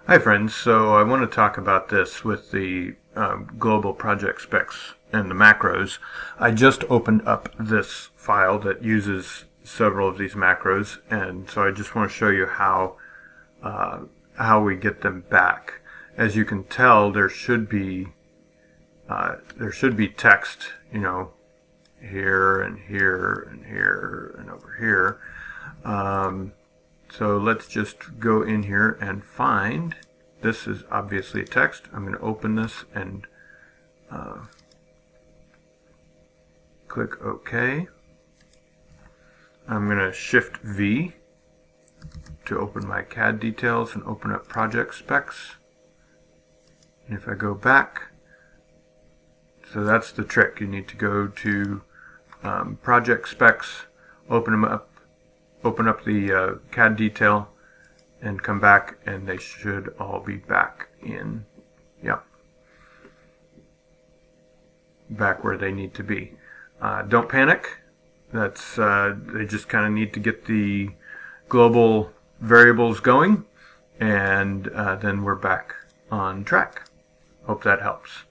Hi friends, so I want to talk about this with the global project specs and the macros. I just opened up this file that uses several of these macros, and so I just want to show you how we get them back. As you can tell, there should be text, here and here and here and over here. So let's just go in here and find, this is obviously a text. I'm going to open this and click OK. I'm going to Shift V to open my CAD details and open up project specs. And if I go back, so that's the trick. You need to go to project specs, open up the CAD detail, and come back, and they should all be back in, back where they need to be. Don't panic. That's they just kind of need to get the global variables going, and then we're back on track. Hope that helps.